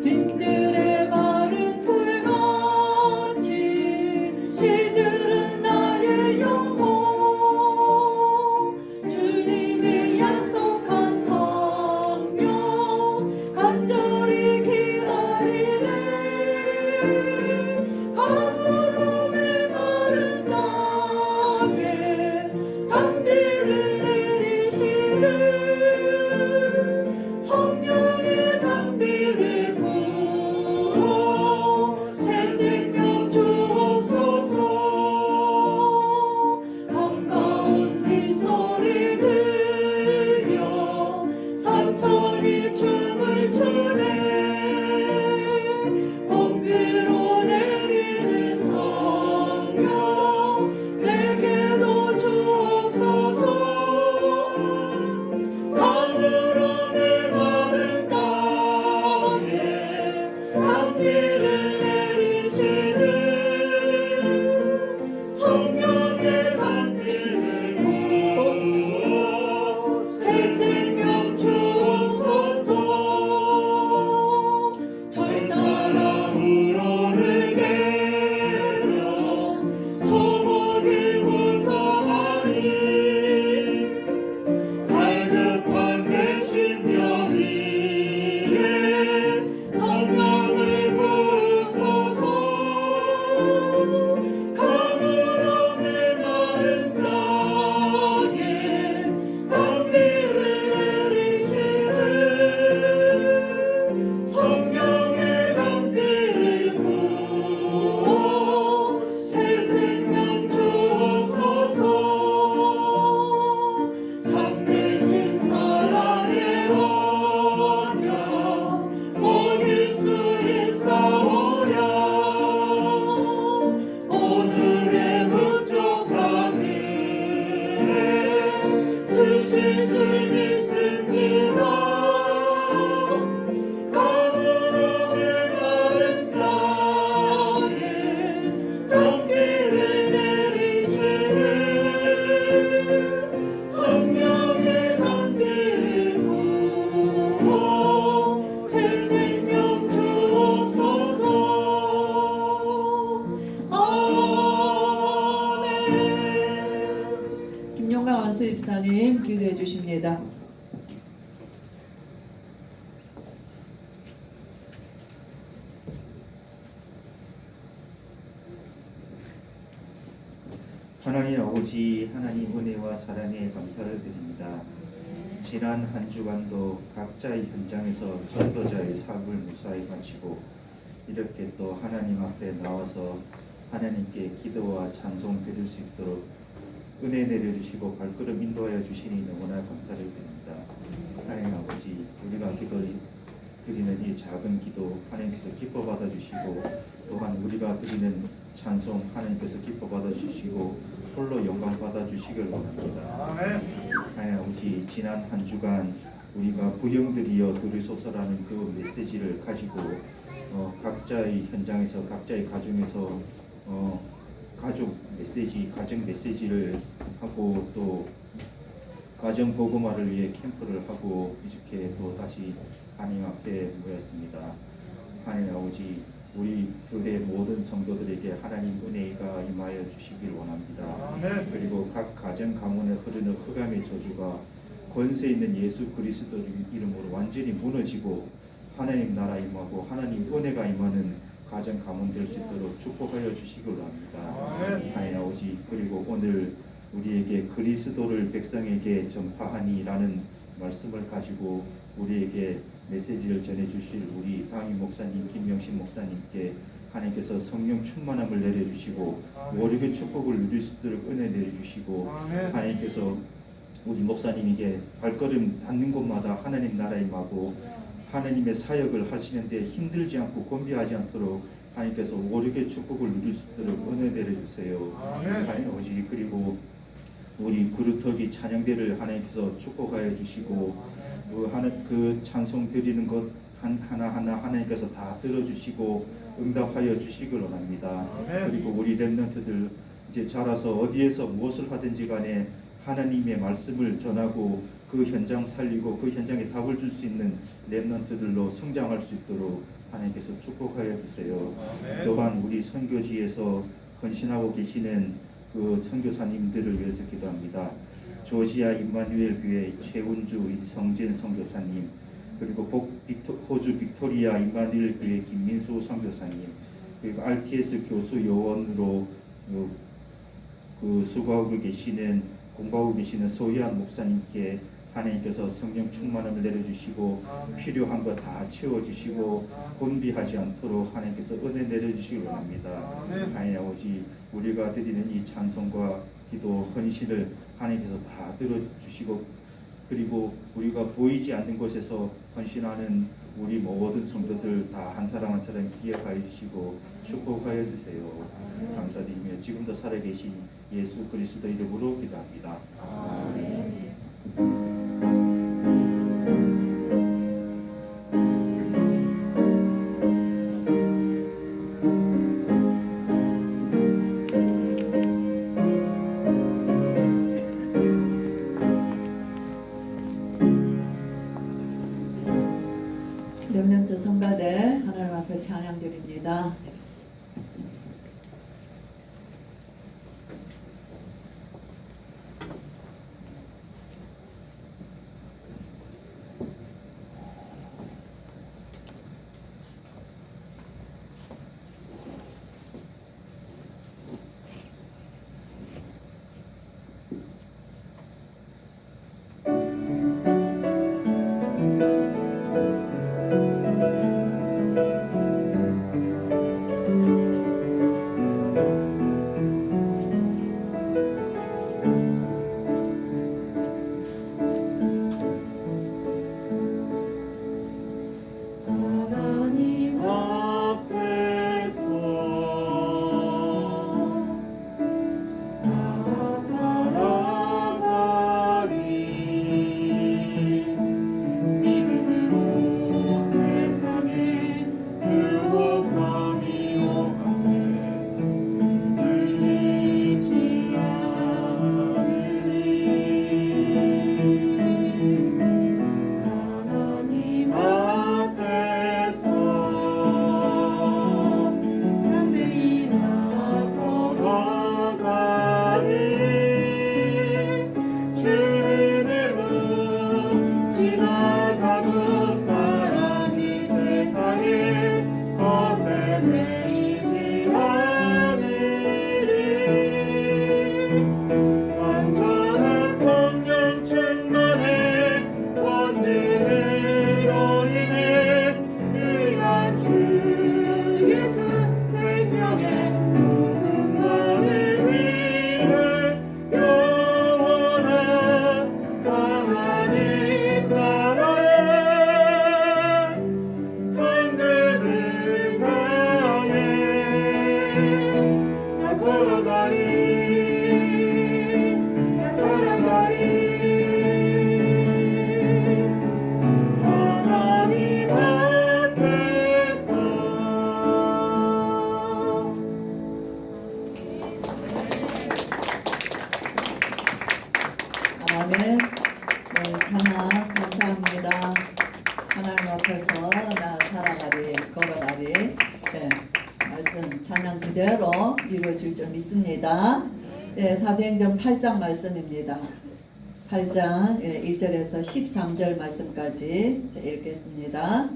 빈들의 마른 돌같이 시들은 나의 영혼 주님이 약속한 성령 간절히 기다리네 가물음의 마른 땅에 단비를 내리시는 성령의 단비를 부어 새 생명 주옵소서 반가운 빗소리 들려 산천이 춤을 추네 봄비로 내리는 성령 내게도 주옵소서 가물음의 마른 땅에 단비를 내리시는 성령의 단비를 부어 새 생명 주옵소서 절 따라 우러를 내려 조목이 무서워하니 갈급한 내 심령 위에 성령을 부으소서 가물음의 마른 땅에 단비를 내리시는 성령의 단비를 부어 새 생명 주옵소서 참되신 사랑의 언약 어딜 수 있사오랴 오늘의 흡족한 은혜 주실 줄 믿습니다 가물음의 마른 땅에 단비를 내리시는 성령의 단비를 부어 새 생명 주옵소서 아멘. 김용강 안수입사님 기도해 주십니다. 하나님 아버지, 하나님 은혜와 사랑에 감사를 드립니다. 지난 한 주간도 각자의 현장에서 전도자의 사업을 무사히 마치고 이렇게 또 하나님 앞에 나와서 하나님께 기도와 찬송 드릴 수 있도록 은혜 내려주시고 발걸음 인도하여 주시니 너무나 감사를 드립니다. 하나님 아버지, 우리가 드리는 이 작은 기도 하나님께서 기뻐 받아주시고 또한 우리가 드리는 찬송 하나님께서 기뻐 받아주시고 홀로 영광 받아주시길 원합니다. 하나님 아버지, 지난 한 주간 우리가 부영들이여 들으소서라는 그 메시지를 가지고 각자의 현장에서 각자의 가정에서 가족 메시지, 가정 메시지를 하고 또 가정 복음화를 위해 캠프를 하고 이렇게 또 다시 하나님 앞에 모였습니다. 하나님 아버지, 우리 교회 모든 성도들에게 하나님 은혜가 임하여 주시길 원합니다. 그리고 각 가정 가문에 흐르는 흑암의 저주가 권세 있는 예수 그리스도 이름으로 완전히 무너지고 하나님 나라 임하고 하나님 은혜가 임하는 가정 가문 될 수 있도록 축복하여 주시길 원합니다. 하나님 아버지, 그리고 오늘 우리에게 그리스도를 백성에게 전파하니라는 말씀을 가지고 우리에게 메시지를 전해주실 우리 강희 목사님, 김명신 목사님께 하나님께서 성령 충만함을 내려주시고 오륙의 축복을 누릴 수 있도록 은혜 내려주시고 하나님께서 우리 목사님에게 발걸음 닿는 곳마다 하나님 나라 임하고 하나님의 사역을 하시는데 힘들지 않고 곤비하지 않도록 하나님께서 오륙의 축복을 누릴 수 있도록 은혜 내려주세요. 하나님 아버지, 그리고 우리 그루터기 찬양대를 하나님께서 축복하여 주시고 그 찬송 드리는 것 하나하나 하나님께서 다 들어주시고 응답하여 주시길 원합니다. 그리고 우리 렘넌트들 이제 자라서 어디에서 무엇을 하든지 간에 하나님의 말씀을 전하고 그 현장 살리고 그 현장에 답을 줄 수 있는 렘넌트들로 성장할 수 있도록 하나님께서 축복하여 주세요. 아멘. 또한 우리 선교지에서 헌신하고 계시는 그 선교사님들을 위해서 기도합니다. 조지아 임마누엘 교회 최운주 인성진 선교사님, 그리고 호주 빅토리아 임마누엘 교회 김민수 선교사님, 그리고 RTS 교수 요원으로 수고하고 계시는 공부하고 계시는 소희안 목사님께 하나님께서 성령 충만함을 내려주시고 필요한 거 다 채워주시고 곤비하지 않도록 하나님께서 은혜 내려주시기 원합니다. 하나님 아버지, 우리가 드리는 이 찬송과 기도 헌신을 하나님께서 다 들어주시고, 그리고 우리가 보이지 않는 곳에서 헌신하는 우리 모든 성도들 다 한 사람 한 사람 기억하여 주시고 축복하여 주세요. 감사드리며 지금도 살아계신 예수 그리스도 이름으로 기도합니다. 렘넌트 성가대 하나님 앞에 찬양 드립니다. 하나님 앞에서 나가 살아가리, 믿음으로 세상에 유혹감이 오가네 흔들리지 않으리. 하나님 앞에서 담대히나 걸어가리, 주님으로 지나가고 사라진 세상에 것에 매이지 않으리. 완전한 성령 충만의 권능으로 인해 의한 주 예수 생명의 복음만을 위해 영원한 하나님 나라의 성금을 향해 나 걸어가리, 나 살아가리. 하나님 앞에서 아멘. 네, 찬양 감사합니다. 하나님 앞에서 나 살아가리, 걸어가리. 네, 말씀 찬양 그대로 이루어질 줄 믿습니다. 네, 사도행전 8장 말씀입니다. 8장 1절에서 13절 말씀까지 읽겠습니다.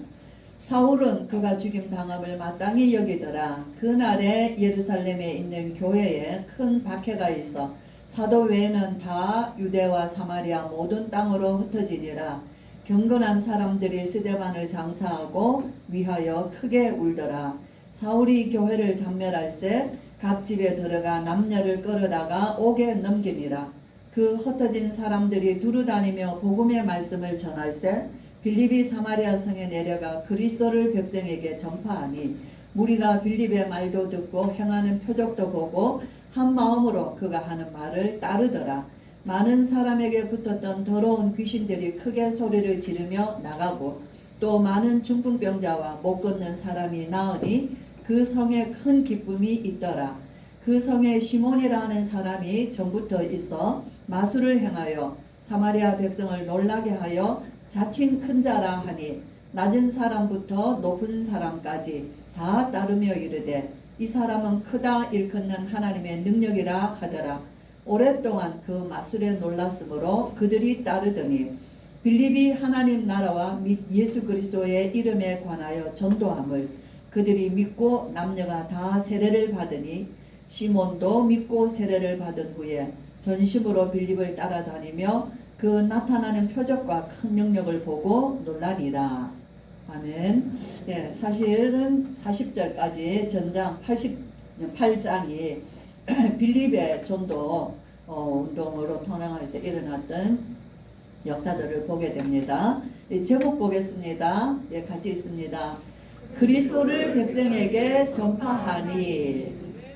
사울은 그가 죽임 당함을 마땅히 여기더라. 그날에 예루살렘에 있는 교회에 큰 박해가 있어 사도 외에는 다 유대와 사마리아 모든 땅으로 흩어지니라. 경건한 사람들이 스데반을 장사하고 위하여 크게 울더라. 사울이 교회를 전멸할새 각 집에 들어가 남녀를 끌어다가 옥에 넘기니라. 그 흩어진 사람들이 두루다니며 복음의 말씀을 전할새 빌립이 사마리아 성에 내려가 그리스도를 백성에게 전파하니 무리가 빌립의 말도 듣고 행하는 표적도 보고 한 마음으로 그가 하는 말을 따르더라. 많은 사람에게 붙었던 더러운 귀신들이 크게 소리를 지르며 나가고 또 많은 중풍병자와 못 걷는 사람이 나으니 그 성에 큰 기쁨이 있더라. 그 성에 시몬이라 하는 사람이 전부터 있어 마술을 행하여 사마리아 백성을 놀라게 하여 자칭 큰 자라 하니 낮은 사람부터 높은 사람까지 다 따르며 이르되 이 사람은 크다 일컫는 하나님의 능력이라 하더라. 오랫동안 그 마술에 놀랐으므로 그들이 따르더니 빌립이 하나님 나라와 및 예수 그리스도의 이름에 관하여 전도함을 그들이 믿고 남녀가 다 세례를 받으니 시몬도 믿고 세례를 받은 후에 전심으로 빌립을 따라다니며 그 나타나는 표적과 큰 능력을 보고 놀라니라. 아멘. 네, 사실은 40절까지 전장 88장이 빌립의 전도 운동으로 통행해서 일어났던 역사들을 보게 됩니다. 제목 보겠습니다. 예, 같이 있습니다. 그리스도를 백성에게 전파하니.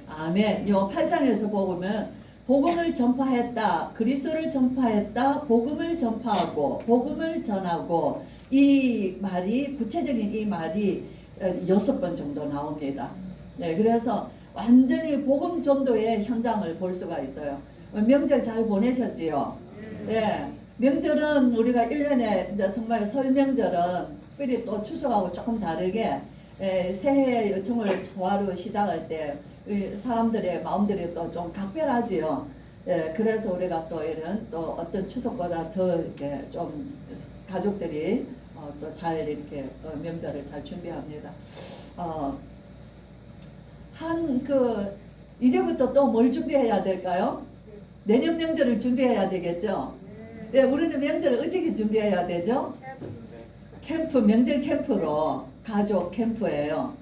아멘. 요 8장에서 보면 복음을 전파했다, 그리스도를 전파했다, 복음을 전파하고 복음을 전하고, 이 말이 구체적인 이 말이 6번 정도 나옵니다. 네, 그래서 완전히 복음 전도의 현장을 볼 수가 있어요. 명절 잘 보내셨지요? 네. 명절은 우리가 1년에 이제 정말 설 명절은 특별히 또 추석하고 조금 다르게 새해 요청을 초하루 시작할 때 사람들의 마음들이 또 좀 각별하지요. 예, 그래서 우리가 또 이런 또 어떤 추석보다 더 이렇게 좀 가족들이 또 잘 이렇게 명절을 잘 준비합니다. 이제부터 또 뭘 준비해야 될까요? 내년 명절을 준비해야 되겠죠. 네, 우리는 명절을 어떻게 준비해야 되죠? 캠프, 명절 캠프로, 가족 캠프예요.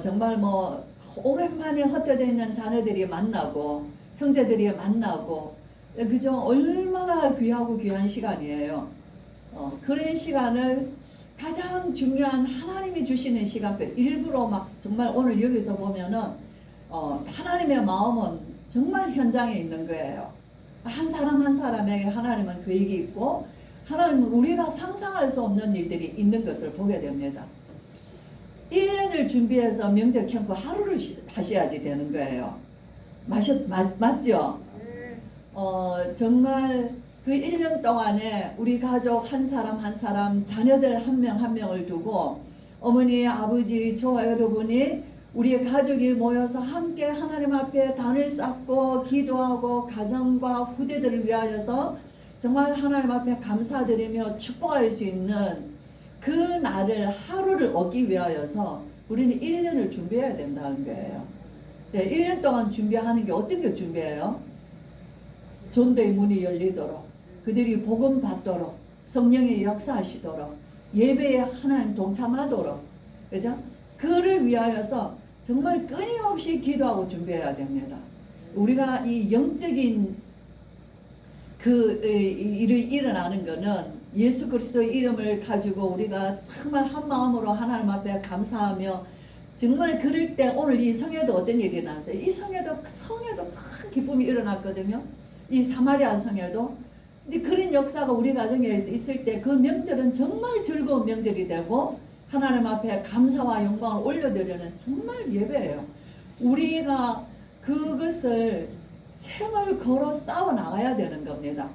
정말 뭐 오랜만에 흩어져 있는 자녀들이 만나고 형제들이 만나고, 그죠? 얼마나 귀하고 귀한 시간이에요. 그런 시간을 가장 중요한 하나님이 주시는 시간표, 일부러 막 정말 오늘 여기서 보면은 하나님의 마음은 정말 현장에 있는 거예요. 한 사람 한 사람에게 하나님은 계획이 있고, 하나님은 우리가 상상할 수 없는 일들이 있는 것을 보게 됩니다. 1년을 준비해서 명절 캠프 하루를 하셔야지 되는 거예요. 맞죠? 정말 그 1년 동안에 우리 가족 한 사람 한 사람, 자녀들 한 명 한 명을 두고 어머니, 아버지, 저와 여러분이 우리의 가족이 모여서 함께 하나님 앞에 단을 쌓고 기도하고 가정과 후대들을 위하여서 정말 하나님 앞에 감사드리며 축복할 수 있는 그 날을, 하루를 얻기 위하여서 우리는 1년을 준비해야 된다는 거예요. 네, 1년 동안 준비하는 게 어떤 게 준비해요? 전도의 문이 열리도록, 그들이 복음 받도록, 성령의 역사하시도록, 예배에 하나님 동참하도록, 그죠? 그를 위하여서 정말 끊임없이 기도하고 준비해야 됩니다. 우리가 이 영적인 일을 일어나는 것은 예수 그리스도의 이름을 가지고 우리가 정말 한 마음으로 하나님 앞에 감사하며, 정말 그럴 때 오늘 이 성에도 어떤 일이 일어났어요? 이 성에도 큰 기쁨이 일어났거든요. 이 사마리아 성에도. 근데 그런 역사가 우리 가정에 있을 때 그 명절은 정말 즐거운 명절이 되고 하나님 앞에 감사와 영광을 올려드리는 정말 예배예요. 우리가 그것을 생을 걸어 싸워 나가야 되는 겁니다.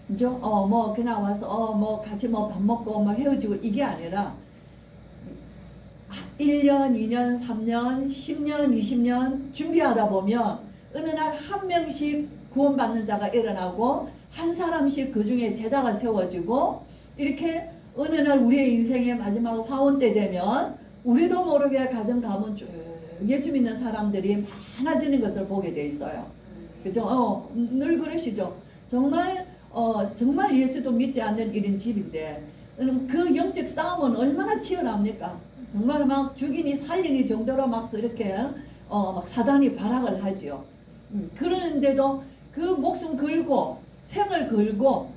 그죠? 뭐 그냥 와서 뭐 같이 뭐 밥 먹고 뭐 헤어지고 이게 아니라 1년, 2년, 3년, 10년, 20년 준비하다 보면 어느 날 한 명씩 구원받는 자가 일어나고 한 사람씩 그 중에 제자가 세워지고, 이렇게 어느 날 우리의 인생의 마지막 화원 때 되면 우리도 모르게 가정 가문 쭉 예수 믿는 사람들이 많아지는 것을 보게 돼 있어요. 그죠? 늘 그러시죠. 정말 예수도 믿지 않는 이런 집인데 그 영적 싸움은 얼마나 치열합니까? 정말 막 죽이니 살리니 정도로 막 이렇게 막 사단이 발악을 하지요. 그러는데도 그 목숨 걸고 생을 걸고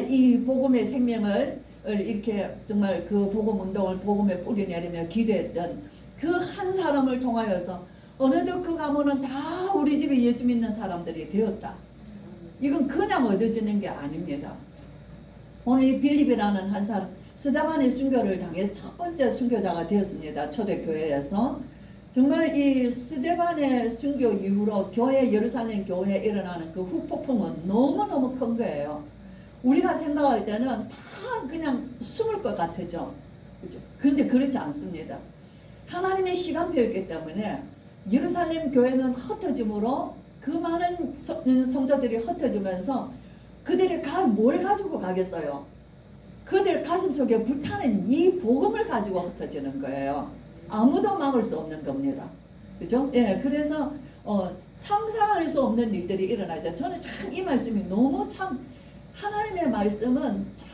이 복음의 생명을 이렇게 정말 그 복음 운동을 복음에 뿌리내리며 기도했던 그 한 사람을 통하여서 어느덧 그 가문은 다 우리 집에 예수 믿는 사람들이 되었다. 이건 그냥 얻어지는 게 아닙니다. 오늘 이 빌립이라는 한 사람, 스데반의 순교를 당해서 첫 번째 순교자가 되었습니다. 초대교회에서. 정말 이 스데반의 순교 이후로 예루살렘 교회에 일어나는 그 후폭풍은 너무너무 큰 거예요. 우리가 생각할 때는 다 그냥 숨을 것 같죠. 그죠? 그런데 그렇지 않습니다. 하나님의 시간표였기 때문에 예루살렘 교회는 흩어짐으로 그 많은 성도들이 흩어지면서 그들이 뭘 가지고 가겠어요? 그들 가슴 속에 불타는 이 복음을 가지고 흩어지는 거예요. 아무도 막을 수 없는 겁니다. 그죠? 예, 그래서 상상할 수 없는 일들이 일어나죠. 저는 참 이 말씀이 너무 참 하나님의 말씀은 참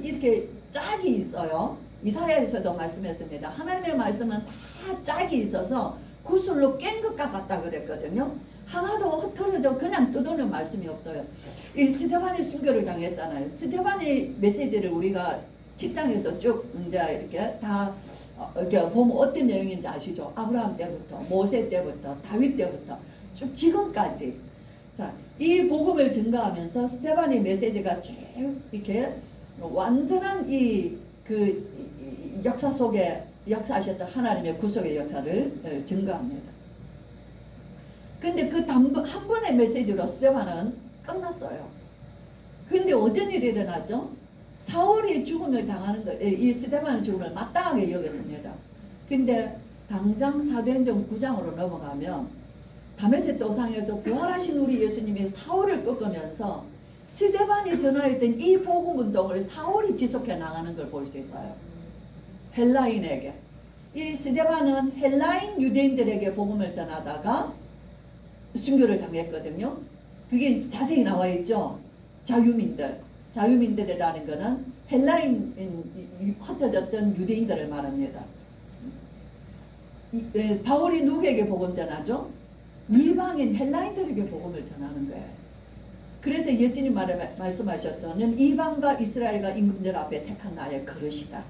이렇게 짝이 있어요. 이사야에서도 말씀했습니다. 하나님의 말씀은 다 짝이 있어서 구슬로 깬 것과 같다 그랬거든요. 하나도 흩어져 그냥 뜯어놓은 말씀이 없어요. 이 스데반이 순교를 당했잖아요. 스데반의 메시지를 우리가 직장에서 쭉 이제 이렇게 다 이렇게 보면 어떤 내용인지 아시죠? 아브라함 때부터 모세 때부터 다윗 때부터 쭉 지금까지 자, 이 복음을 증거하면서 스데반의 메시지가 쭉 이렇게 완전한 이 역사 속에 역사하셨던 하나님의 구속의 역사를 증거합니다. 근데 그 한 번의 메시지로 스데반은 끝났어요. 근데 어떤 일이 일어났죠? 사울이 죽음을 당하는 걸, 이 스데반의 죽음을 마땅하게 여겼습니다. 근데 당장 사도행전 9장으로 넘어가면 다메섹 도상에서 부활하신 우리 예수님이 사울을 꺾으면서 스데반이 전하였던 이 복음 운동을 사울이 지속해 나가는 걸 볼 수 있어요. 헬라인에게. 이 스데반은 헬라인 유대인들에게 복음을 전하다가 순교를 당했거든요. 그게 자세히 나와 있죠. 자유민들이라는 것은 헬라인 흩어졌던 유대인들을 말합니다. 바울이 누구에게 복음 전하죠? 이방인 헬라인들에게 복음을 전하는 거예요. 그래서 예수님 말씀하셨죠. 는 이방과 이스라엘과 임금들 앞에 택한 나의 그릇이다.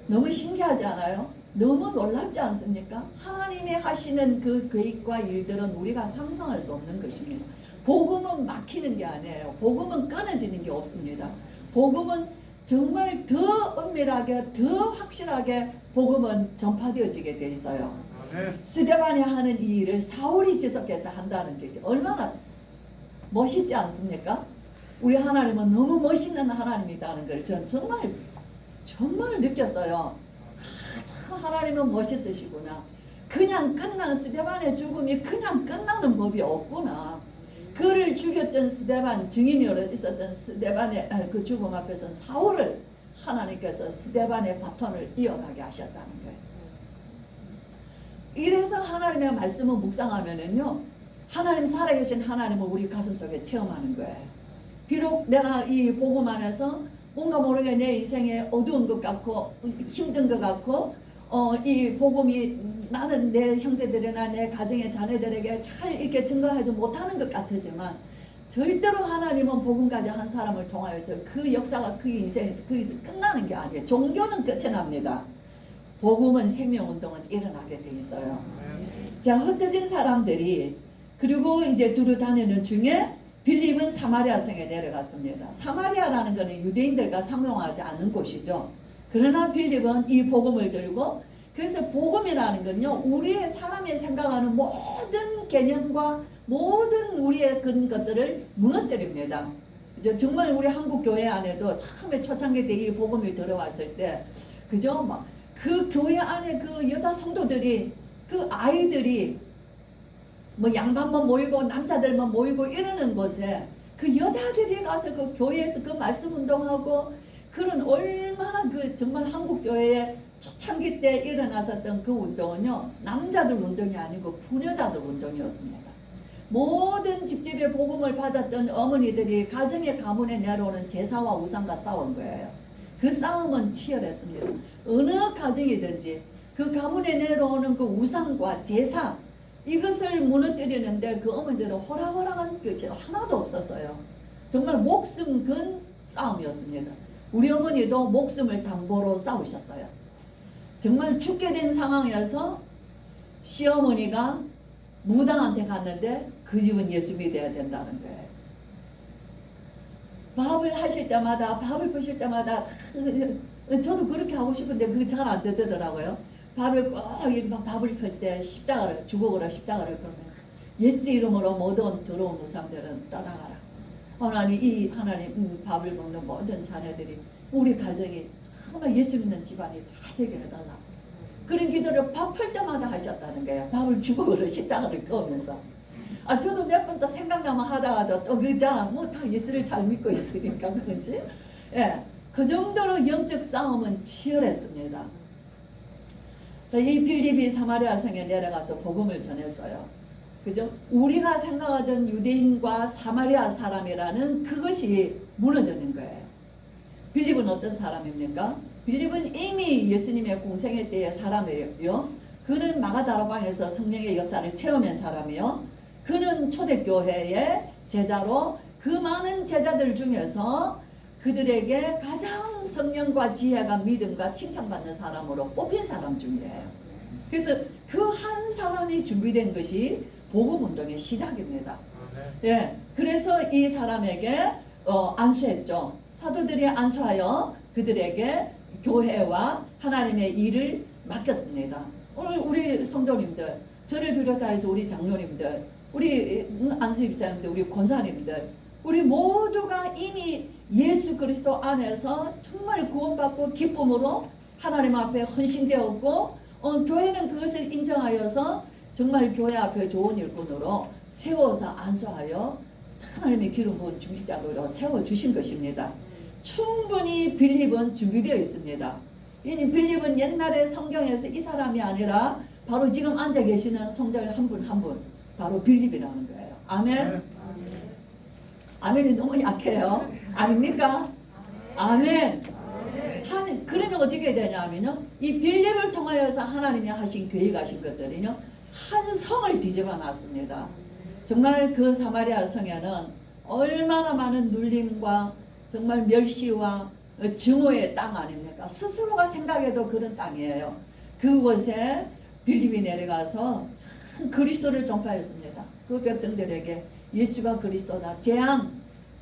너무 신기하지 않아요? 너무 놀랍지 않습니까? 하나님이 하시는 그 계획과 일들은 우리가 상상할 수 없는 것입니다. 복음은 막히는 게 아니에요. 복음은 끊어지는 게 없습니다. 복음은 정말 더 은밀하게 더 확실하게 복음은 전파되어지게 돼 있어요. 스데반이 하는 이 일을 사울이 지속해서 한다는 게 얼마나 멋있지 않습니까? 우리 하나님은 너무 멋있는 하나님이라는 걸 전 정말 느꼈어요. 참 하나님은 멋있으시구나. 그냥 끝난 스데반의 죽음이 그냥 끝나는 법이 없구나. 그를 죽였던 스데반, 증인으로 있었던 스데반의 그 죽음 앞에서는 사울을 하나님께서 스데반의 바톤을 이어가게 하셨다는 거예요. 이래서 하나님의 말씀을 묵상하면은요, 하나님 살아계신 하나님을 우리 가슴속에 체험하는 거예요. 비록 내가 이 복음 안에서 뭔가 모르게 내 인생에 어두운 것 같고 힘든 것 같고 이 복음이 나는 내 형제들이나 내 가정의 자녀들에게 잘 이렇게 증거하지 못하는 것 같지만 절대로 하나님은 복음 가진 한 사람을 통하여서 그 역사가 그 인생에서 거기서 끝나는 게 아니에요. 종교는 끝이 납니다. 복음은 생명운동은 일어나게 돼 있어요. 자, 흩어진 사람들이 그리고 이제 두루 다니는 중에 빌립은 사마리아 성에 내려갔습니다. 사마리아라는 것은 유대인들과 상용하지 않는 곳이죠. 그러나 빌립은 이 복음을 들고 그래서 복음이라는 건요, 우리의 사람이 생각하는 모든 개념과 모든 우리의 그런 것들을 무너뜨립니다. 이제 정말 우리 한국 교회 안에도 처음에 초창기 때 이 복음이 들어왔을 때, 그죠? 막 그 교회 안에 그 여자 성도들이 그 아이들이 뭐 양반만 모이고 남자들만 모이고 이러는 곳에 그 여자들이 가서 그 교회에서 그 말씀 운동하고 그런 얼마나 그 정말 한국 교회에 초창기 때 일어났었던 그 운동은요, 남자들 운동이 아니고 부녀자들 운동이었습니다. 모든 직집의 복음을 받았던 어머니들이 가정의 가문에 내려오는 제사와 우상과 싸운 거예요. 그 싸움은 치열했습니다. 어느 가정이든지 그 가문에 내려오는 그 우상과 제사 이것을 무너뜨리는데 그 어머니들은 호락호락한 게 하나도 없었어요. 정말 목숨 건 싸움이었습니다. 우리 어머니도 목숨을 담보로 싸우셨어요. 정말 죽게 된 상황이어서 시어머니가 무당한테 갔는데 그 집은 예수 믿어야 된다는 거예요. 밥을 하실 때마다 밥을 보실 때마다 저도 그렇게 하고 싶은데 그게 잘 안 되더라고요. 밥을 펼 때 십자가를 주걱으로 십자가를 걸면서 예수 이름으로 모든 더러운 우상들은 떠나가라. 하나님 밥을 먹는 모든 자녀들이 우리 가정이 정말 예수 믿는 집안이 다 되게 해달라. 그런 기도를 밥할 때마다 하셨다는 거예요. 밥을 주걱으로 십자가를 꺼면서. 저도 몇 번 또 생각나면 하다가도 또 그자 뭐 다 예수를 잘 믿고 있으니까 그런지. 예, 그 정도로 영적 싸움은 치열했습니다. 이 빌립이 사마리아 성에 내려가서 복음을 전했어요. 그죠? 우리가 생각하던 유대인과 사마리아 사람이라는 그것이 무너지는 거예요. 빌립은 어떤 사람입니까? 빌립은 이미 예수님의 공생애 때의 사람이에요. 그는 마가다라방에서 성령의 역사를 체험한 사람이요. 그는 초대교회의 제자로 그 많은 제자들 중에서 그들에게 가장 성령과 지혜가 믿음과 칭찬받는 사람으로 뽑힌 사람 중이에요. 그래서 그 한 사람이 준비된 것이 복음운동의 시작입니다. 예, 그래서 이 사람에게 안수했죠. 사도들이 안수하여 그들에게 교회와 하나님의 일을 맡겼습니다. 오늘 우리 성도님들, 저를 비롯해서 우리 장로님들, 우리 안수 입사님들, 우리 권사님들, 우리 모두가 이미 예수 그리스도 안에서 정말 구원받고 기쁨으로 하나님 앞에 헌신되었고, 교회는 그것을 인정하여서 정말 교회 앞에 좋은 일꾼으로 세워서 안수하여 하나님의 기름 부은 중직자로 세워주신 것입니다. 충분히 빌립은 준비되어 있습니다. 이 빌립은 옛날에 성경에서 이 사람이 아니라 바로 지금 앉아 계시는 성도들 한 분 한 분, 바로 빌립이라는 거예요. 아멘. 아멘이 너무 약해요. 아닙니까? 아멘. 그러면 어떻게 되냐면요, 이 빌립을 통하여서 하나님이 하신 계획하신 것들이요, 한 성을 뒤집어 놨습니다. 정말 그 사마리아 성에는 얼마나 많은 눌림과 정말 멸시와 증오의 땅 아닙니까? 스스로가 생각해도 그런 땅이에요. 그곳에 빌립이 내려가서 그리스도를 전파했습니다. 그 백성들에게 예수가 그리스도다. 재앙,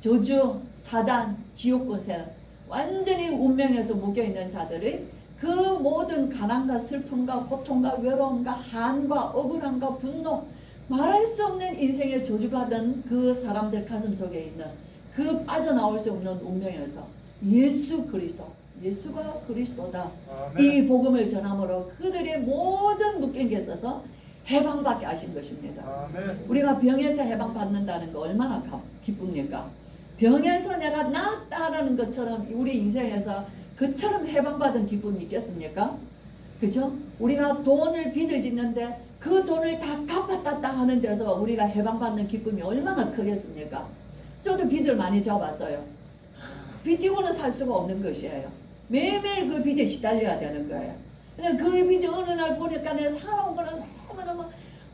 저주, 사단, 지옥 권세, 완전히 운명에서 묶여있는 자들의 그 모든 가난과 슬픔과 고통과 외로움과 한과 억울함과 분노, 말할 수 없는 인생의 저주받은 그 사람들 가슴 속에 있는 그 빠져나올 수 없는 운명에서 예수 그리스도, 예수가 그리스도다. 아멘. 이 복음을 전함으로 그들의 모든 묶인 게 있어서 해방받게 하신 것입니다. 아멘. 우리가 병에서 해방받는다는 거 얼마나 기쁩니까? 병에서 내가 낫다라는 것처럼 우리 인생에서 그처럼 해방받은 기쁨이 있겠습니까? 그죠? 우리가 돈을 빚을 짓는데 그 돈을 다 갚았다 하는 데서 우리가 해방받는 기쁨이 얼마나 크겠습니까? 저도 빚을 많이 져봤어요. 빚지고는 살 수가 없는 것이에요. 매일매일 그 빚에 시달려야 되는 거예요. 근데 그 빚이 어느 날 보니까 내 살아온 거는 너무너무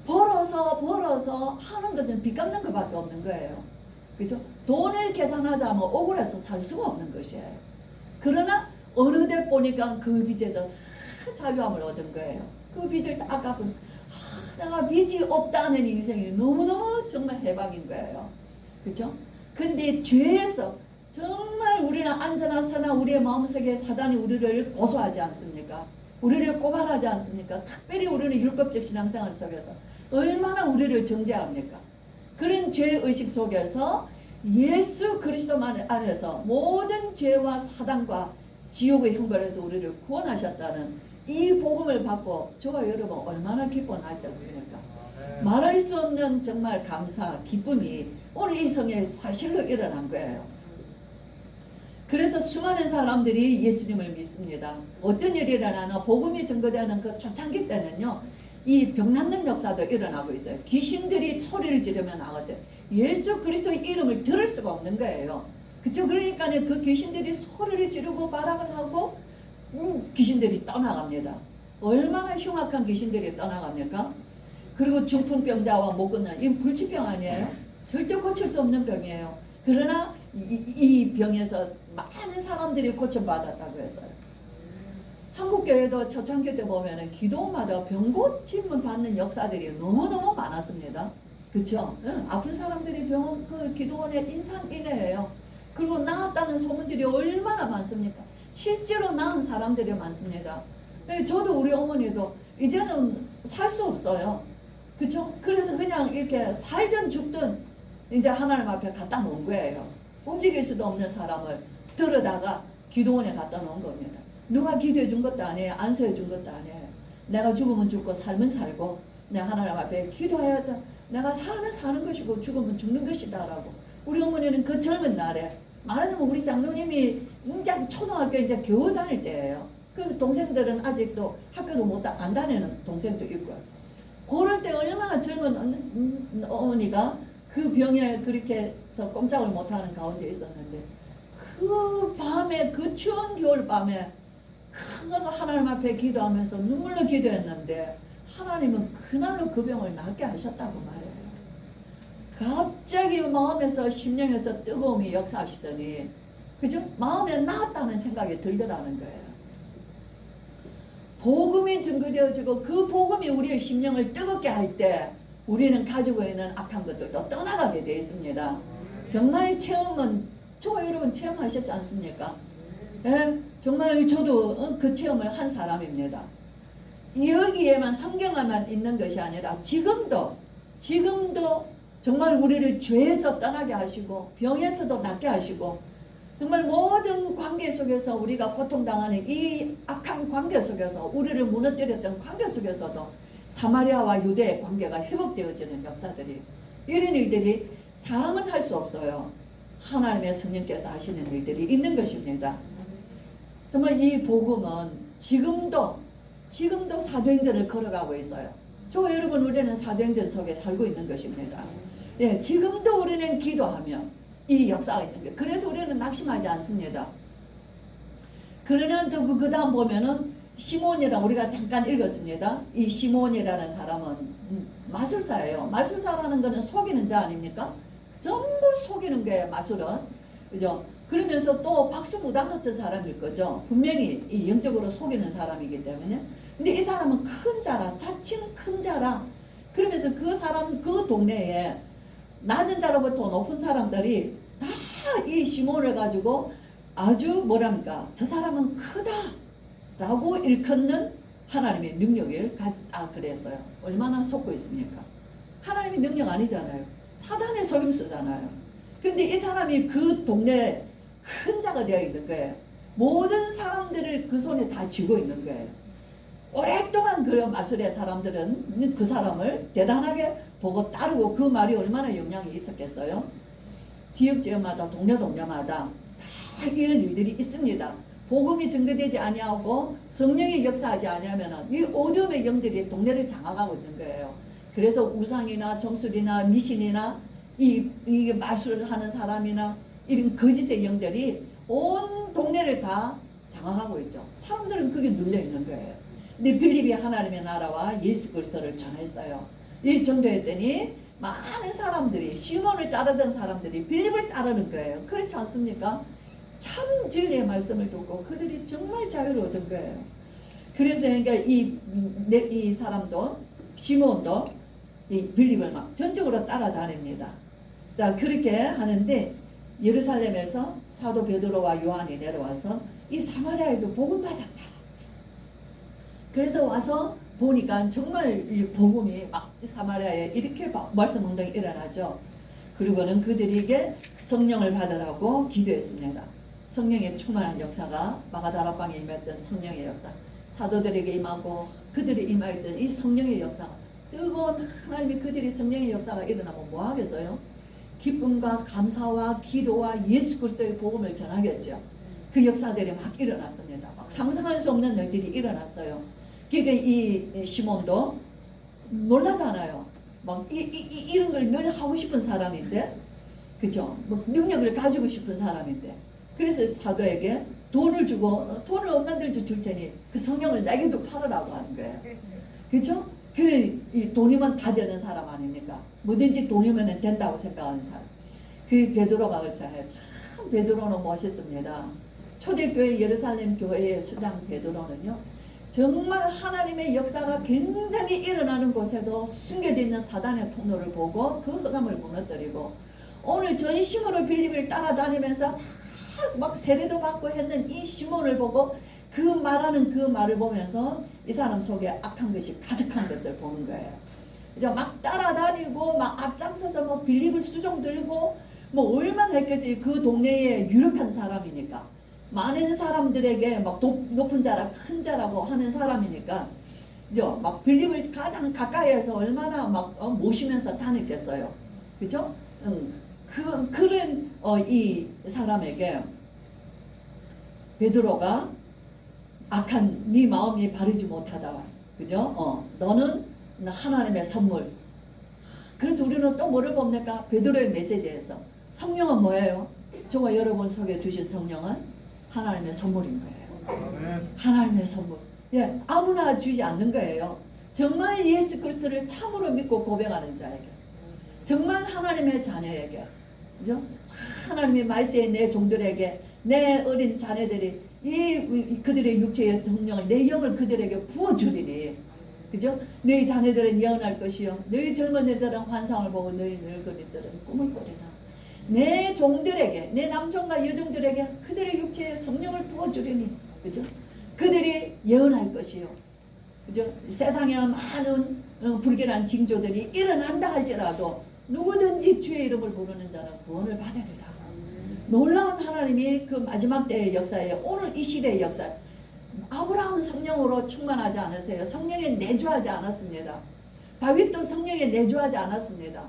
벌어서 하는 것은 빚 갚는 것밖에 없는 거예요. 그죠? 돈을 계산하자면 억울해서 살 수가 없는 것이에요. 그러나 어느 때 보니까 그 빚에서 자유함을 얻은 거예요. 그 빚을 다 갚은, 내가 빚이 없다는 인생이 너무너무 정말 해방인 거예요. 그죠? 근데 죄에서 정말 우리는 안전하서나 우리의 마음속에 사단이 우리를 고소하지 않습니까? 우리를 고발하지 않습니까? 특별히 우리는 율법적 신앙생활 속에서 얼마나 우리를 정죄합니까? 그런 죄의식 속에서 예수 그리스도만 안에서 모든 죄와 사단과 지옥의 형벌에서 우리를 구원하셨다는 이 복음을 받고 저와 여러분 얼마나 기뻐하겠습니까? 말할 수 없는 정말 감사, 기쁨이 오늘 이 성에 사실로 일어난 거예요. 그래서 수많은 사람들이 예수님을 믿습니다. 어떤 일이 일어나나 복음이 전거되는 그 초창기 때는요, 이 병낫는 역사도 일어나고 있어요. 귀신들이 소리를 지르며 나갔어요. 예수 그리스도의 이름을 들을 수가 없는 거예요. 그쵸? 그러니까 그 귀신들이 소리를 지르고 발악을 하고 귀신들이 떠나갑니다. 얼마나 흉악한 귀신들이 떠나갑니까? 그리고 중풍병자와 못 걷는 이 불치병 아니에요? 절대 고칠 수 없는 병이에요. 그러나 이 병에서 많은 사람들이 고쳐받았다고 했어요. 한국교회도 초창기 때 보면은 기도마다 병 고침을 받는 역사들이 너무너무 많았습니다. 그쵸? 응, 아픈 사람들이 병원 그 기도원에 인산인해예요. 그리고 나았다는 소문들이 얼마나 많습니까? 실제로 나은 사람들이 많습니다. 저도 우리 어머니도 이제는 살 수 없어요. 그쵸? 그래서 그냥 이렇게 살든 죽든 이제 하나님 앞에 갖다 놓은 거예요. 움직일 수도 없는 사람을 들어다가 기도원에 갖다 놓은 겁니다. 누가 기도해 준 것도 아니에요. 안수해 준 것도 아니에요. 내가 죽으면 죽고 살면 살고 내가 하나님 앞에 기도해야죠. 내가 살면 사는 것이고 죽으면 죽는 것이다라고. 우리 어머니는 그 젊은 날에 말하자면 우리 장로님이 이제 초등학교 이제 겨우 다닐 때예요. 그 동생들은 아직도 학교도 안 다니는 동생도 있고요. 그럴 때 얼마나 젊은 어머니가 그 병에 그렇게 해서 꼼짝을 못하는 가운데 있었는데 그 밤에 그 추운 겨울 밤에 하나님 앞에 기도하면서 눈물로 기도했는데 하나님은 그날로 그 병을 낫게 하셨다고 말해요. 갑자기 마음에서 심령에서 뜨거움이 역사하시더니 그죠? 마음에 나았다는 생각이 들더라는 거예요. 복음이 증거되어지고 그 복음이 우리의 심령을 뜨겁게 할 때 우리는 가지고 있는 악한 것들도 떠나가게 되어 있습니다. 정말 체험은 저와 여러분 체험하셨지 않습니까? 예? 정말 저도 그 체험을 한 사람입니다. 여기에만 성경에만 있는 것이 아니라 지금도 정말 우리를 죄에서 떠나게 하시고 병에서도 낫게 하시고 정말 모든 관계 속에서 우리가 고통당하는 이 악한 관계 속에서 우리를 무너뜨렸던 관계 속에서도 사마리아와 유대의 관계가 회복되어지는 역사들이 이런 일들이 사람은 할 수 없어요. 하나님의 성령께서 하시는 일들이 있는 것입니다. 정말 이 복음은 지금도 사도행전을 걸어가고 있어요. 저 여러분 우리는 사도행전 속에 살고 있는 것입니다. 예, 지금도 우리는 기도하며 이 역사가 있는 거예요. 그래서 우리는 낙심하지 않습니다. 그러나 또 그 다음 보면은 시몬이라 우리가 잠깐 읽었습니다. 이 시몬이라는 사람은 마술사예요. 마술사라는 것은 속이는 자 아닙니까? 전부 속이는 거예요. 마술은. 그죠? 그러면서 또 박수무당 같은 사람일 거죠. 분명히 이 영적으로 속이는 사람이기 때문에. 근데 이 사람은 큰 자라, 자칭 큰 자라. 그러면서 그 사람, 그 동네에 낮은 자로부터 높은 사람들이 다 이 시몬을 가지고 아주 뭐랍니까? 저 사람은 크다 라고 일컫는 하나님의 능력을 가졌다 그랬어요. 얼마나 속고 있습니까? 하나님의 능력 아니잖아요. 사단의 속임수잖아요. 근데 이 사람이 그 동네에 큰 자가 되어 있는 거예요. 모든 사람들을 그 손에 다 쥐고 있는 거예요. 오랫동안 그 마술의 사람들은 그 사람을 대단하게 보고 따르고 그 말이 얼마나 영향이 있었겠어요. 지역마다 동네마다 다 이런 일들이 있습니다. 복음이 증거되지 아니하고 성령이 역사하지 아니하면 이 어둠의 영들이 동네를 장악하고 있는 거예요. 그래서 우상이나 정술이나 미신이나 이 마술을 하는 사람이나 이런 거짓의 영들이 온 동네를 다 장악하고 있죠. 사람들은 그게 눌려 있는 거예요. 근데 빌립이 하나님의 나라와 예수 그리스도를 전했어요. 이 전도했더니 많은 사람들이 시몬을 따르던 사람들이 빌립을 따르는 거예요. 그렇지 않습니까? 참 진리의 말씀을 듣고 그들이 정말 자유를 얻은 거예요. 그래서 그러니까 이 사람도 시몬도 이 빌립을 막 전적으로 따라다닙니다. 자 그렇게 하는데 예루살렘에서 사도 베드로와 요한이 내려와서 이 사마리아에도 복음 받았다. 그래서 와서 보니까 정말 이 복음이 막 사마리아에 이렇게 말씀 운동이 일어나죠. 그리고는 그들에게 성령을 받으라고 기도했습니다. 성령의 충만한 역사가 마가다락방에 임했던 성령의 역사, 사도들에게 임하고 그들이 임하였던 이 성령의 역사가 뜨거운 하나님이 그들이 성령의 역사가 일어나면 뭐 하겠어요? 기쁨과 감사와 기도와 예수 그리스도의 복음을 전하겠죠. 그 역사들이 막 일어났습니다. 막 상상할 수 없는 일들이 일어났어요. 그러니까 이 시몬도 놀라잖아요. 막 이런 걸 늘 하고 싶은 사람인데, 그죠? 뭐 능력을 가지고 싶은 사람인데, 그래서 사도에게 돈을 주고 돈을 얼마든지 줄 테니 그 성령을 내게도 팔으라고 하는 거예요. 그죠? 그래 이 돈이면 다 되는 사람 아닙니까? 뭐든지 돈이면 된다고 생각하는 사람. 그 베드로가 그렇잖아요. 참 베드로는 멋있습니다. 초대교회 예루살렘 교회의 수장 베드로는요. 정말 하나님의 역사가 굉장히 일어나는 곳에도 숨겨져 있는 사단의 통로를 보고 그 흑암을 무너뜨리고 오늘 전심으로 빌립을 따라다니면서 막 세례도 받고 했는 이 시몬을 보고 그 말하는 그 말을 보면서 이 사람 속에 악한 것이 가득한 것을 보는 거예요. 이제 막 따라다니고 막 앞장서서 뭐 빌립을 수종 들고 뭐 얼마나 했겠어요. 그 동네에 유력한 사람이니까. 많은 사람들에게 막 높은 자라 큰 자라고 하는 사람이니까 그죠? 막 빌립을 가장 가까이에서 얼마나 막 모시면서 다녔겠어요. 그죠? 그런 이 사람에게 베드로가 악한 네 마음이 바르지 못하다. 그죠? 너는 하나님의 선물. 그래서 우리는 또 뭐를 봅니까? 베드로의 메시지에서 성령은 뭐예요? 저와 여러분 속에 주신 성령은 하나님의 선물인 거예요. 하나님의 선물. 예, 아무나 주지 않는 거예요. 정말 예수 그리스도를 참으로 믿고 고백하는 자에게, 정말 하나님의 자녀에게, 그죠? 하나님의 말씀에 내 종들에게, 내 어린 자녀들이 그들의 육체의 성령을, 내 영을 그들에게 부어주리니, 그죠? 너희 자녀들은 예언할 것이요, 너희 젊은 애들은 환상을 보고, 너희 늙은이들은 꿈을 꾸리라. 내 종들에게, 내 남종과 여종들에게 그들의 육체의 성령을 부어주리니, 그죠? 그들이 예언할 것이요, 그죠? 세상에 많은 불길한 징조들이 일어난다 할지라도 누구든지 주의 이름을 부르는 자는 구원을 받으리라. 놀라운 하나님이 그 마지막 때의 역사에, 오늘 이 시대의 역사, 아브라함은 성령으로 충만하지 않았어요. 성령에 내주하지 않았습니다. 다윗도 성령에 내주하지 않았습니다.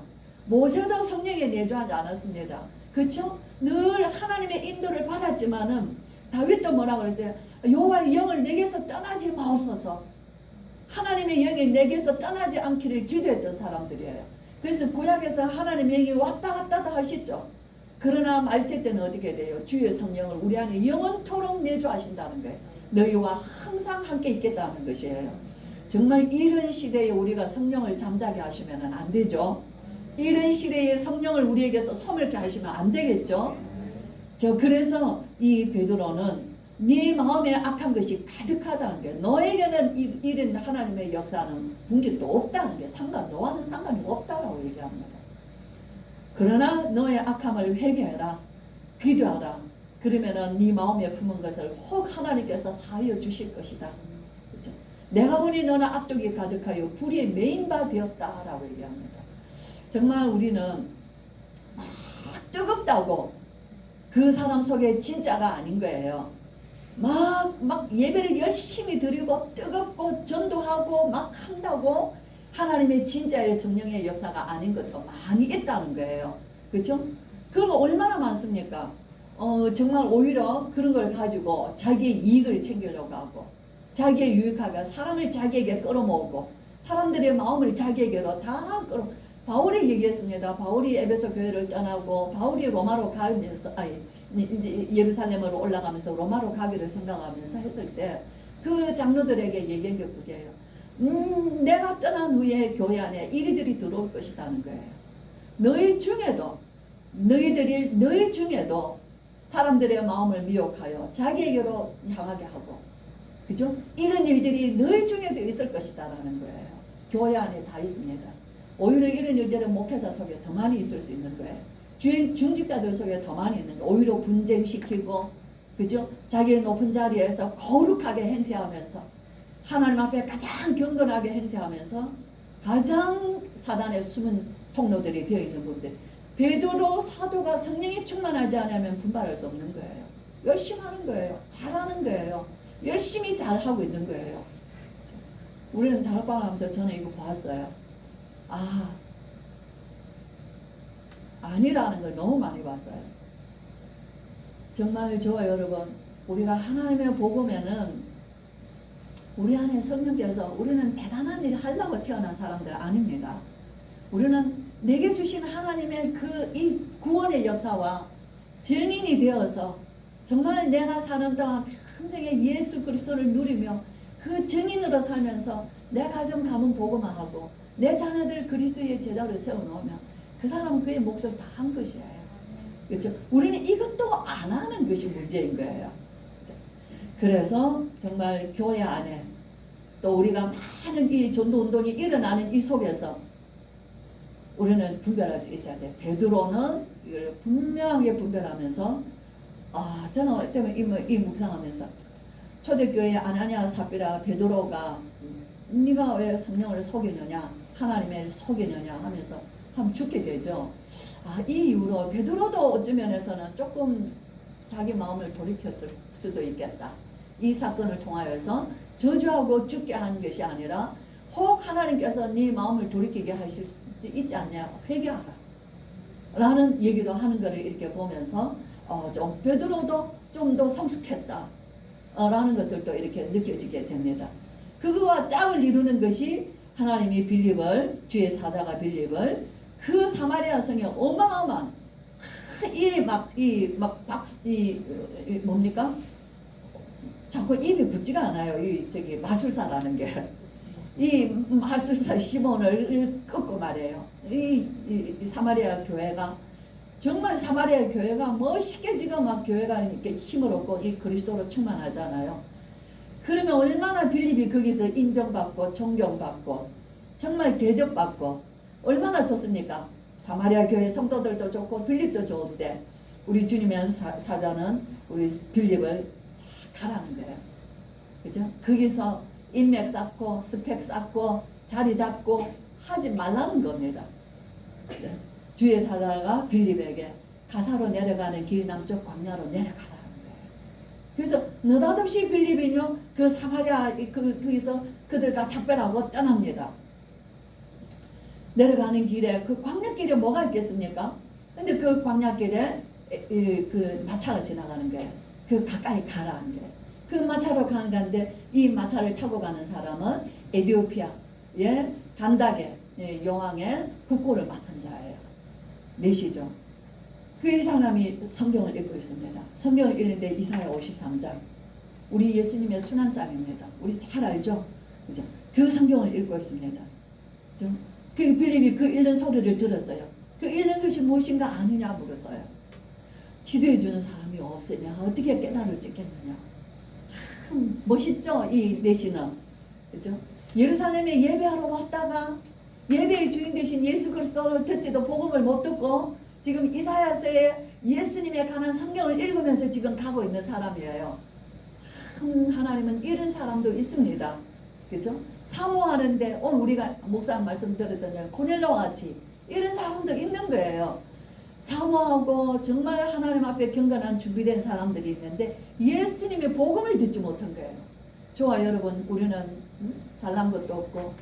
모세도 성령에 내주하지 않았습니다. 그렇죠? 늘 하나님의 인도를 받았지만은 다윗도 뭐라고 그랬어요? 여호와의 영을 내게서 떠나지 마옵소서. 하나님의 영이 내게서 떠나지 않기를 기도했던 사람들이에요. 그래서 구약에서 하나님의 영이 왔다 갔다 다 하시죠. 그러나 말세 때는 어떻게 돼요? 주의 성령을 우리 안에 영원토록 내주하신다는 거예요. 너희와 항상 함께 있겠다는 것이에요. 정말 이런 시대에 우리가 성령을 잠자게 하시면 안 되죠. 이런 시대에 성령을 우리에게서 소멸케 하시면 안 되겠죠. 그래서 이 베드로는 네 마음에 악한 것이 가득하다는 게, 너에게는 이런 하나님의 역사는 분기도 없다는 게, 너와는 상관이 없다라고 얘기합니다. 그러나 너의 악함을 회개해라, 기도하라. 그러면은 네 마음에 품은 것을 혹 하나님께서 사하여 주실 것이다. 그렇죠? 내가 보니 너는 악독이 가득하여 불에 메인 바 되었다라고 얘기합니다. 정말 우리는 뜨겁다고 그 사람 속에 진짜가 아닌 거예요. 막 예배를 열심히 드리고 뜨겁고 전도하고 막 한다고 하나님의 진짜의 성령의 역사가 아닌 것도 많이 있다는 거예요. 그렇죠? 그런 거 얼마나 많습니까? 정말 오히려 그런 걸 가지고 자기의 이익을 챙기려고 하고, 자기의 유익하게 사람을 자기에게 끌어모으고, 사람들의 마음을 자기에게로 다 바울이 얘기했습니다. 바울이 에베소 교회를 떠나고 바울이 로마로 가면서 이제 예루살렘으로 올라가면서 로마로 가기를 생각하면서 했을 때 그 장로들에게 얘기한 게 그게요. 내가 떠난 후에 교회 안에 이리들이 들어올 것이라는 거예요. 너희 중에도 사람들의 마음을 미혹하여 자기에게로 향하게 하고, 그죠? 이런 일들이 너희 중에도 있을 것이다라는 거예요. 교회 안에 다 있습니다. 오히려 이런 일들은 목회자 속에 더 많이 있을 수 있는 거예요. 중직자들 속에 더 많이 있는 거예요. 오히려 분쟁시키고, 그죠? 자기의 높은 자리에서 거룩하게 행세하면서, 하나님 앞에 가장 경건하게 행세하면서 가장 사단의 숨은 통로들이 되어 있는 분들. 베드로 사도가 성령이 충만하지 않으면 분발할 수 없는 거예요. 열심히 하는 거예요. 잘하는 거예요. 열심히 잘하고 있는 거예요. 우리는 다락방 하면서 저는 이거 봤어요. 아니라는 걸 너무 많이 봤어요. 정말 저와 여러분, 우리가 하나님의 복음에는 우리 안에 성령께서, 우리는 대단한 일을 하려고 태어난 사람들 아닙니다. 우리는 내게 주신 하나님의 이 구원의 역사와 증인이 되어서 정말 내가 사는 동안 평생에 예수 그리스도를 누리며 그 증인으로 살면서 내 가정 가문 복음화하고 내 자녀들 그리스도의 제자로 세워놓으면 그 사람은 그의 몫을 다 한 것이에요. 그렇죠? 우리는 이것도 안 하는 것이 문제인 거예요. 그래서 정말 교회 안에 또 우리가 많은 이 전도 운동이 일어나는 이 속에서 우리는 분별할 수 있어야 돼. 베드로는 이걸 분명하게 분별하면서, 저는 때문에 이 묵상하면서 초대교회 아나니아 삽비라 베드로가 네가 왜 성령을 속이느냐, 하나님을 속이느냐 하면서 참 죽게 되죠. 이 이후로 베드로도 어떤 면에서는 조금 자기 마음을 돌이켰을 수도 있겠다. 이 사건을 통하여서 저주하고 죽게 한 것이 아니라 혹 하나님께서 네 마음을 돌이키게 하실 수 있지 않냐, 회개하라 라는 얘기도 하는 것을 이렇게 보면서 좀 베드로도 좀 더 성숙했다 라는 것을 또 이렇게 느껴지게 됩니다. 그거와 짝을 이루는 것이 하나님이 빌립을, 주의 사자가 빌립을 그 사마리아 성에 어마어마한 뭡니까? 자꾸 입이 붙지가 않아요. 이 저기 마술사라는 게. 이 마술사 시몬을 꺾고 말이에요. 이 사마리아 교회가 정말 사마리아 교회가 멋있게 지금 막 교회가 이렇게 힘을 얻고 이 그리스도로 충만하잖아요. 그러면 얼마나 빌립이 거기서 인정받고 존경받고 정말 대접받고 얼마나 좋습니까? 사마리아 교회 성도들도 좋고 빌립도 좋은데 우리 주님의 사자는 우리 빌립을 가라는 거예요. 그죠? 거기서 인맥 쌓고 스펙 쌓고 자리 잡고 하지 말라는 겁니다. 주의 사자가 빌립에게 가사로 내려가는 길 남쪽 광야로 내려가라는 거예요. 그래서 느닷없이 빌립이요 그 사마리아 거기서 그들과 작별하고 떠납니다. 내려가는 길에 그 광야길에 뭐가 있겠습니까? 근데 그 광야길에 그 마차가 지나가는 거예요. 그 가까이 가라는 거예요. 그 마차로 가는 건데 이 마차를 타고 가는 사람은 에티오피아의 간다게 용왕의 국고를 맡은 자예요. 내시죠. 그 이 사람이 성경을 읽고 있습니다. 성경을 읽는데 이사야 53장. 우리 예수님의 순환장입니다. 우리 잘 알죠? 그죠? 그 성경을 읽고 있습니다. 그죠? 그 빌립이 그 읽는 소리를 들었어요. 그 읽는 것이 무엇인가 아느냐 물었어요. 지도해 주는 사람이 없으냐 어떻게 깨달을 수 있겠느냐. 참 멋있죠? 이 내시는. 그죠? 예루살렘에 예배하러 왔다가 예배의 주인 되신 예수 그리스도를 듣지도 복음을 못 듣고 지금 이사야서에 예수님에 관한 성경을 읽으면서 지금 가고 있는 사람이에요. 참 하나님은 이런 사람도 있습니다. 그죠? 사모하는데 오늘 우리가 목사님 말씀 들었더니 고넬로와 같이 이런 사람도 있는 거예요. 사모하고 정말 하나님 앞에 경건한 준비된 사람들이 있는데 예수님의 복음을 듣지 못한 거예요. 저와 여러분 우리는 잘난 것도 없고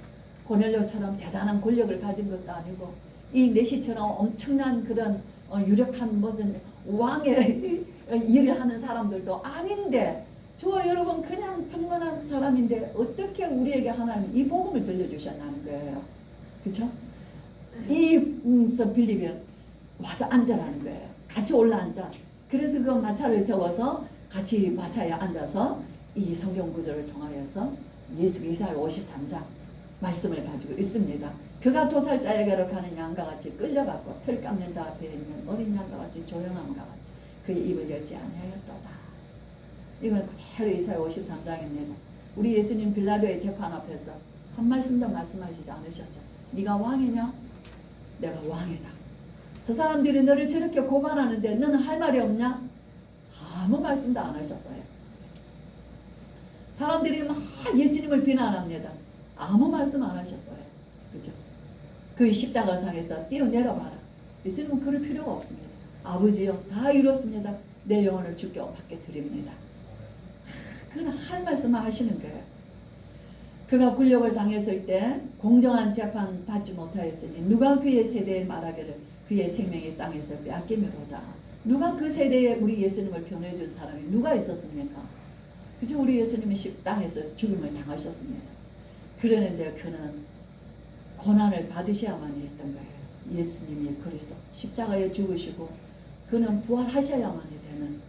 고넬료처럼 대단한 권력을 가진 것도 아니고 이 내시처럼 엄청난 그런 유력한 무슨 왕의 일을 하는 사람들도 아닌데 저와 여러분 그냥 평범한 사람인데 어떻게 우리에게 하나님 이 복음을 들려주셨나는 거예요. 그렇죠? 이 빌립이 와서 앉으라는 거예요. 같이 올라앉아. 그래서 그 마차를 세워서 같이 마차에 앉아서 이 성경 구절을 통하여서 예수 이사야 53장 말씀을 가지고 있습니다. 그가 도살자에게로 가는 양과 같이 끌려갔고 털 깎는 자 앞에 있는 어린 양과 같이 조용함과 같이 그의 입을 열지 아니하였도다. 이건 그대로 이사야 53장입니다. 우리 예수님 빌라도의 재판 앞에서 한 말씀도 말씀하시지 않으셨죠. 네가 왕이냐? 내가 왕이다. 저 사람들이 너를 저렇게 고발하는데 너는 할 말이 없냐? 아무 말씀도 안 하셨어요. 사람들이 막 예수님을 비난합니다. 아무 말씀 안 하셨어요. 그죠? 그 십자가상에서 뛰어내려봐라. 예수님은 그럴 필요가 없습니다. 아버지요, 다 이뤘습니다. 내 영혼을 주께 받게 드립니다. 그러나 할 말씀만 하시는 거예요. 그가 굴욕을 당했을 때 공정한 재판 받지 못하였으니 누가 그의 세대에 말하기를 그의 생명이 땅에서 빼앗기며로다. 누가 그 세대에 우리 예수님을 변호해준 사람이 누가 있었습니까? 그죠? 우리 예수님이 땅에서 죽음을 당하셨습니다. 그러는데 그는 고난을 받으셔야만 했던 거예요. 예수님이 그리스도 십자가에 죽으시고 그는 부활하셔야만 되는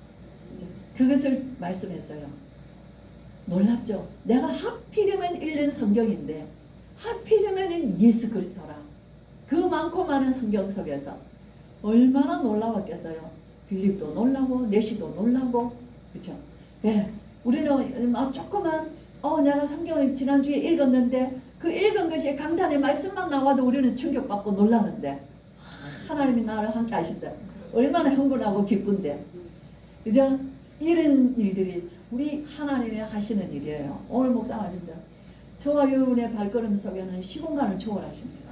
그것을 말씀했어요. 놀랍죠? 내가 하필이면 읽는 성경인데 하필이면 예수 그리스도라. 그 많고 많은 성경 속에서 얼마나 놀라웠겠어요. 빌립도 놀라고 내시도 놀라고 그렇죠? 네, 우리는 조그만 내가 성경을 지난주에 읽었는데 그 읽은 것이 강단의 말씀만 나와도 우리는 충격받고 놀라는데 하나님이 나를 함께 하신다. 얼마나 흥분하고 기쁜데 그죠? 이런 일들이 우리 하나님이 하시는 일이에요. 오늘 목사하신다. 저와 여러분의 발걸음 속에는 시공간을 초월하십니다.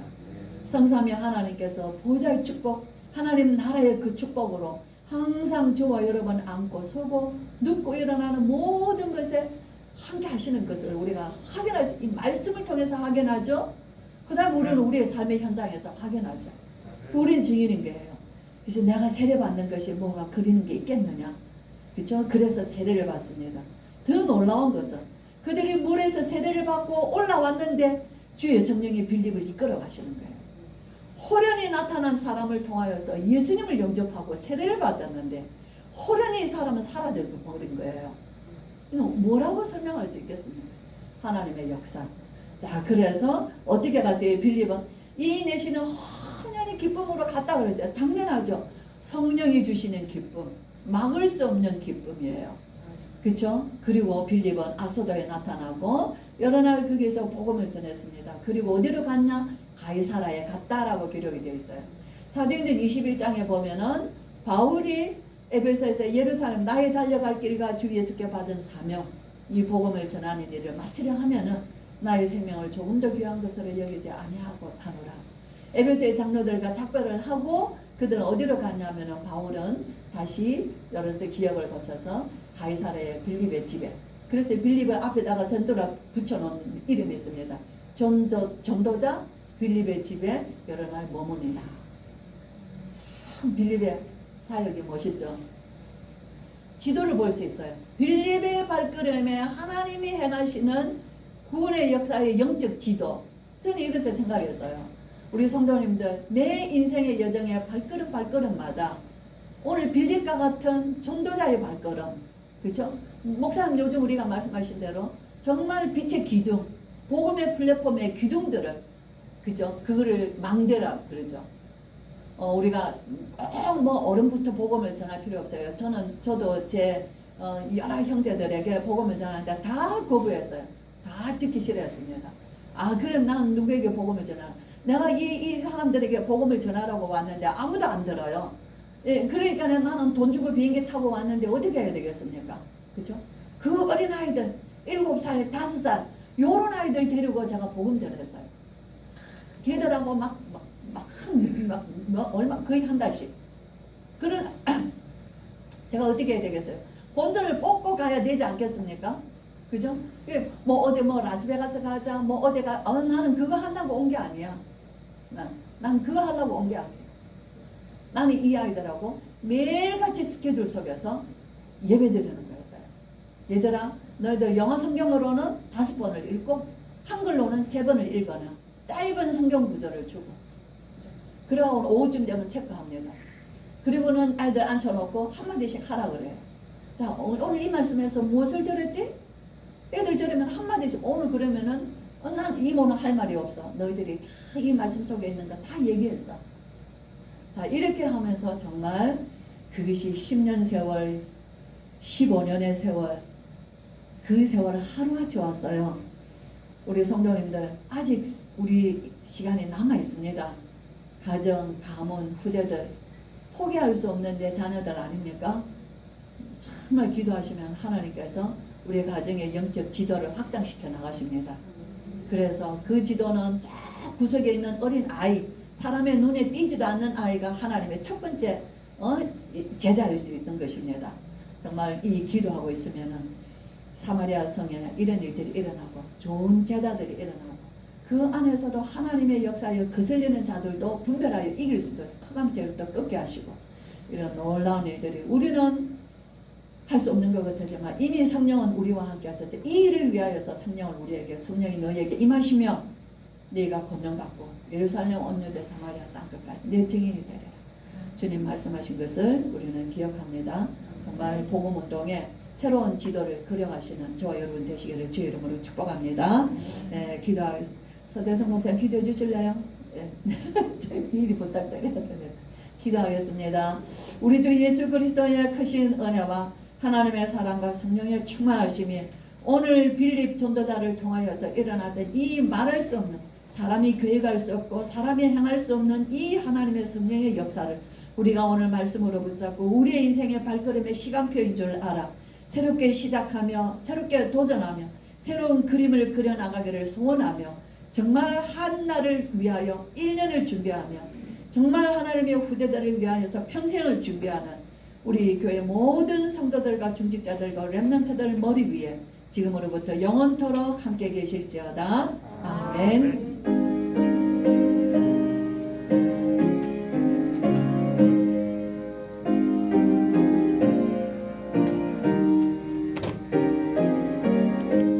성삼위 하나님께서 보좌의 축복, 하나님 나라의 그 축복으로 항상 저와 여러분 안고 서고 눕고 일어나는 모든 것에 함께 하시는 것을 우리가 확인할 수, 이 말씀을 통해서 확인하죠. 그 다음 우리는 우리의 삶의 현장에서 확인하죠. 우린 증인인 거예요. 그래서 내가 세례받는 것이 뭐가 그리는 게 있겠느냐. 그렇죠? 그래서 세례를 받습니다. 더 놀라운 것은 그들이 물에서 세례를 받고 올라왔는데 주의 성령이 빌립을 이끌어 가시는 거예요. 호련히 나타난 사람을 통하여서 예수님을 영접하고 세례를 받았는데 호련히 이 사람은 사라져버린 거예요. 뭐라고 설명할 수 있겠습니까? 하나님의 역사. 자, 그래서 어떻게 갔어요? 빌립은 이 내시는 헌연히 기쁨으로 갔다 그랬어요. 당연하죠. 성령이 주시는 기쁨, 막을 수 없는 기쁨이에요. 그렇죠? 그리고 빌립은 아소도에 나타나고 여러 날 거기에서 복음을 전했습니다. 그리고 어디로 갔냐? 가이사라에 갔다라고 기록이 되어 있어요. 사도행전 21장에 보면은 바울이 에베소에서 예루살렘 나의 달려갈 길과 주 예수께 받은 사명, 이 복음을 전하는 일을 마치려 하면은 나의 생명을 조금 더 귀한 것으로 여기지 아니하고 하노라. 에베소의 장로들과 작별을 하고 그들은 어디로 갔냐면은 바울은 다시 여러 기억을 거쳐서 가이사라의 빌립의 집에, 그래서 빌립을 앞에다가 전도라 붙여놓은 이름이 있습니다. 전도자 빌립의 집에 여러 날 머무니라. 참 빌립의 사역이 멋있죠. 지도를 볼 수 있어요. 빌립의 발걸음에 하나님이 행하시는 구원의 역사의 영적 지도. 저는 이것을 생각했어요. 우리 성도님들 내 인생의 여정의 발걸음마다 오늘 빌립과 같은 전도자의 발걸음, 그렇죠? 목사님 요즘 우리가 말씀하신 대로 정말 빛의 기둥, 복음의 플랫폼의 기둥들을, 그죠? 그거를 망대라 그러죠. 우리가 꼭 뭐 어른부터 복음을 전할 필요 없어요. 저도 제 여러 형제들에게 복음을 전하는데 다 거부했어요. 다 듣기 싫어했습니다. 아, 그럼 난 누구에게 복음을 전하? 내가 이 사람들에게 복음을 전하라고 왔는데 아무도 안 들어요. 예, 그러니까 나는 돈 주고 비행기 타고 왔는데 어떻게 해야 되겠습니까? 그렇죠? 그 어린 아이들 7살, 5살 요런 아이들 데리고 제가 복음 전했어요. 걔들하고 얼마 거의 한 달씩. 그런 제가 어떻게 해야 되겠어요? 본전을 뽑고 가야 되지 않겠습니까? 그죠? 뭐 어디 뭐 라스베가스 가자, 뭐 어디 가, 나는 그거 하려고 온 게 아니야. 난 그거 하려고 온 게 아니야. 나는 이 아이들하고 매일같이 스케줄 속에서 예배 드리는 거였어요. 얘들아, 너희들 영어 성경으로는 5번을 읽고 한글로는 3번을 읽거나 짧은 성경 구절을 주고, 그리고 오후쯤 되면 체크합니다. 그리고는 아이들 앉혀놓고 한마디씩 하라 그래요. 자, 오늘 이 말씀에서 무엇을 들었지? 애들 들으면 한마디씩, 오늘 그러면은 난 이모는 할 말이 없어. 너희들이 다 이 말씀 속에 있는 거 다 얘기했어. 자, 이렇게 하면서 정말 그것이 10년 세월, 15년의 세월, 그 세월을 하루같이 왔어요. 우리 성도님들 아직 우리 시간이 남아 있습니다. 가정, 가문, 후대들 포기할 수 없는 내 자녀들 아닙니까? 정말 기도하시면 하나님께서 우리 가정의 영적 지도를 확장시켜 나가십니다. 그래서 그 지도는 저 구석에 있는 어린 아이, 사람의 눈에 띄지도 않는 아이가 하나님의 첫 번째 제자일 수 있는 것입니다. 정말 이 기도하고 있으면은 사마리아 성에 이런 일들이 일어나고 좋은 제자들이 일어나고 그 안에서도 하나님의 역사에 거슬리는 자들도 분별하여 이길 수도 있어. 흑암세력도 꺾게 하시고 이런 놀라운 일들이 우리는 할 수 없는 것 같지만 이미 성령은 우리와 함께 하셔서 이 일을 위하여서 성령은 우리에게 성령이 너희에게 임하시며 네가 권능받고 예루살렘 온 유대 사마리아 땅끝까지 내 증인이 되리라. 주님 말씀하신 것을 우리는 기억합니다. 정말 복음운동에 새로운 지도를 그려가시는 저와 여러분 되시기를 주의 이름으로 축복합니다. 기도하겠습니다. 서대성 목사님 기도해 주실래요? 미리 부탁드려야 됩니다. 기도하겠습니다. 우리 주 예수 그리스도의 크신 은혜와 하나님의 사랑과 성령의 충만하심이 오늘 빌립 전도자를 통하여서 일어났던 이 말할 수 없는, 사람이 계획할 수 없고 사람이 행할 수 없는 이 하나님의 성령의 역사를 우리가 오늘 말씀으로 붙잡고 우리의 인생의 발걸음의 시간표인 줄 알아 새롭게 시작하며 새롭게 도전하며 새로운 그림을 그려나가기를 소원하며 정말 한 날을 위하여 1년을 준비하며 정말 하나님의 후대들을 위하여서 평생을 준비하는 우리 교회 모든 성도들과 중직자들과 렘넌트들 머리 위에 지금으로부터 영원토록 함께 계실지어다. 아멘.